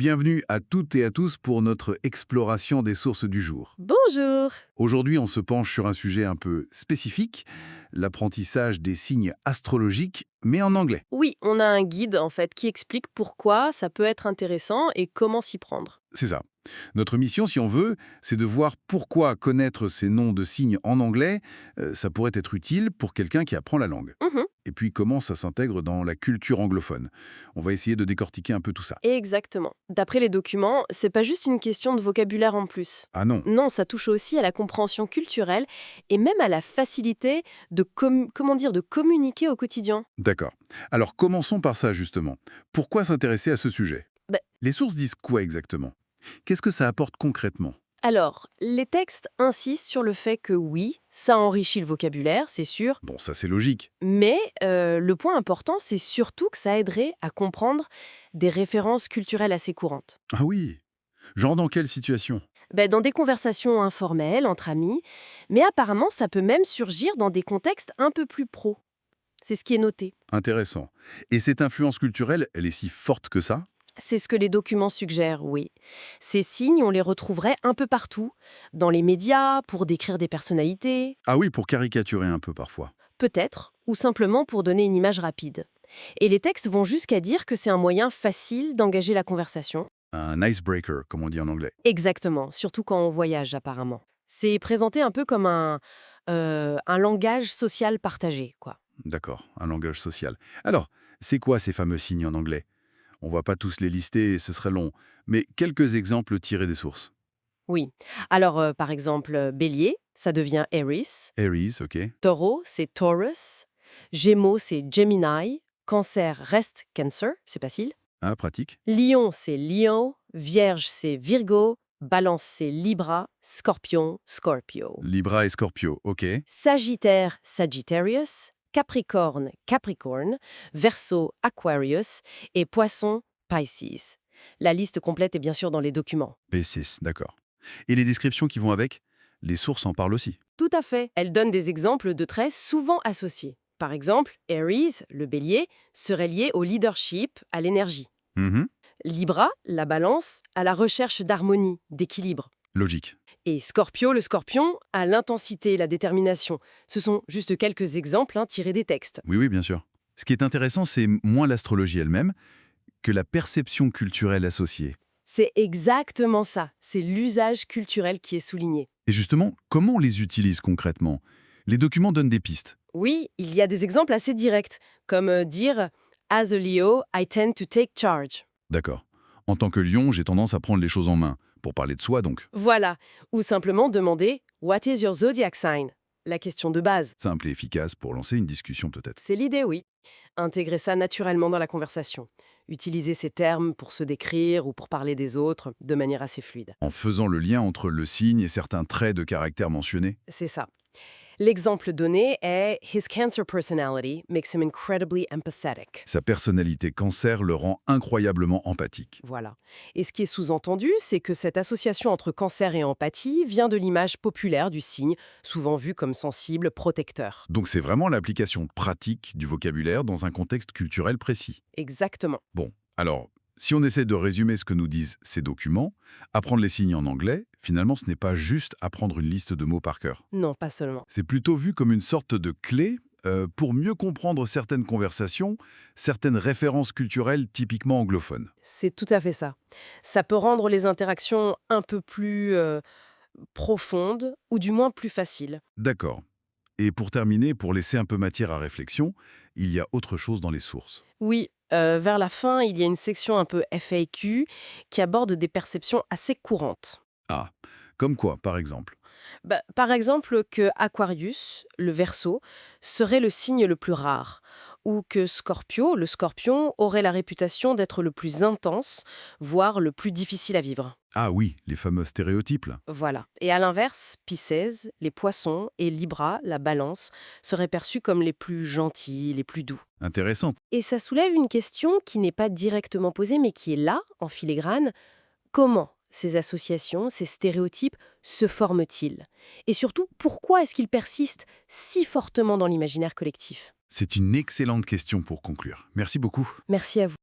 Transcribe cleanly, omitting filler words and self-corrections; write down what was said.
Bienvenue à toutes et à tous pour notre exploration des sources du jour. Bonjour! Aujourd'hui, on se penche sur un sujet un peu spécifique, l'apprentissage des signes astrologiques, mais en anglais. Oui, on a un guide en fait qui explique pourquoi ça peut être intéressant et comment s'y prendre. C'est ça. Notre mission, si on veut, c'est de voir pourquoi connaître ces noms de signes en anglais, ça pourrait être utile pour quelqu'un qui apprend la langue. Mhm, Et puis comment ça s'intègre dans la culture anglophone. On va essayer de décortiquer un peu tout ça. exactement. D'après les documents, c'est pas juste une question de vocabulaire en plus. Ah non. Non, ça touche aussi à la compréhension culturelle et même à la facilité de comment dire de communiquer au quotidien. D'accord. Alors commençons par ça justement. Pourquoi s'intéresser à ce sujet? Ben, Les sources disent quoi exactement? Qu'est-ce que ça apporte concrètement? alors, les textes insistent sur le fait que oui, ça enrichit le vocabulaire, c'est sûr, Bon, ça c'est logique. mais le point important, c'est surtout que ça aiderait à comprendre des références culturelles assez courantes. Ah oui. Genre dans quelle situation? Dans des conversations informelles, entre amis, mais apparemment ça peut même surgir dans des contextes un peu plus pro. C'est ce qui est noté. Intéressant. Et cette influence culturelle, elle est si forte que ça? C'est ce que les documents suggèrent, oui. Ces signes, on les retrouverait un peu partout, dans les médias, pour décrire des personnalités, Ah oui, pour caricaturer un peu parfois. peut-être, ou simplement pour donner une image rapide. Et les textes vont jusqu'à dire que c'est un moyen facile d'engager la conversation. Un icebreaker, comme on dit en anglais. Exactement, surtout quand on voyage apparemment. C'est présenté un peu comme un langage social partagé, quoi. D'accord, un langage social. Alors, c'est quoi ces fameux signes en anglais? On va pas tous les lister, ce serait long. Mais quelques exemples tirés des sources. Oui. Alors, par exemple, Bélier, ça devient Aries. Aries, ok. Taureau, c'est Taurus. Gémeaux, c'est Gemini. Cancer reste Cancer, c'est facile. Ah, pratique. Lion, c'est Leo. Vierge, c'est Virgo. Balance, c'est Libra. Scorpion, Scorpio. Libra et Scorpio, ok. Sagittaire, Sagittarius. Capricorne, Capricorn. Verseau, Aquarius. Et Poisson, Pisces. La liste complète est bien sûr dans les documents. P6, d'accord. Et les descriptions qui vont avec? Les sources en parlent aussi. Tout à fait. Elle donne des exemples de traits souvent associés. Par exemple, Aries, le bélier, serait lié au leadership, à l'énergie. Mhm. Libra, la balance, à la recherche d'harmonie, d'équilibre. Logique. Et Scorpio, le scorpion, à l'intensité, la détermination. Ce sont juste quelques exemples tirés des textes. Oui, oui, bien sûr. Ce qui est intéressant, c'est moins l'astrologie elle-même que la perception culturelle associée. C'est exactement ça. C'est l'usage culturel qui est souligné. Et justement, comment on les utilise concrètement? Les documents donnent des pistes. Oui, il y a des exemples assez directs, comme dire As a Leo, I tend to take charge. D'accord. En tant que lion, j'ai tendance à prendre les choses en main. Pour parler de soi, donc. Voilà. Ou simplement demander What is your zodiac sign? La question de base. Simple et efficace pour lancer une discussion peut-être. C'est l'idée, oui. Intégrer ça naturellement dans la conversation. Utiliser ces termes pour se décrire ou pour parler des autres de manière assez fluide. En faisant le lien entre le signe et certains traits de caractère mentionnés. C'est ça. L'exemple donné est His cancer personality makes him incredibly empathetic. Sa personnalité cancer le rend incroyablement empathique. Voilà. Et ce qui est sous-entendu, c'est que cette association entre cancer et empathie vient de l'image populaire du signe, souvent vu comme sensible, protecteur. Donc c'est vraiment l'application pratique du vocabulaire dans un contexte culturel précis. Exactement. Bon, alors, si on essaie de résumer ce que nous disent ces documents, apprendre les signes en anglais, finalement ce n'est pas juste apprendre une liste de mots par cœur. Non, pas seulement. C'est plutôt vu comme une sorte de clé pour mieux comprendre certaines conversations, certaines références culturelles typiquement anglophones. C'est tout à fait ça. Ça peut rendre les interactions un peu plus profondes ou du moins plus faciles. D'accord. Et pour terminer, pour laisser un peu matière à réflexion, il y a autre chose dans les sources. Oui, vers la fin, il y a une section un peu FAQ qui aborde des perceptions assez courantes. Ah, comme quoi, par exemple? Par exemple, que Aquarius, le Verseau, serait le signe le plus rare, ou que Scorpio, le Scorpion, aurait la réputation d'être le plus intense, voire le plus difficile à vivre. Ah oui, les fameux stéréotypes là. Voilà. Et à l'inverse, Pisces, les Poissons, et Libra, la Balance, seraient perçus comme les plus gentils, les plus doux. Intéressant. Et ça soulève une question qui n'est pas directement posée, mais qui est là, en filigrane. Comment ces associations, ces stéréotypes se forment-ils? Et surtout, pourquoi est-ce qu'ils persistent si fortement dans l'imaginaire collectif? C'est une excellente question pour conclure. Merci beaucoup. Merci à vous.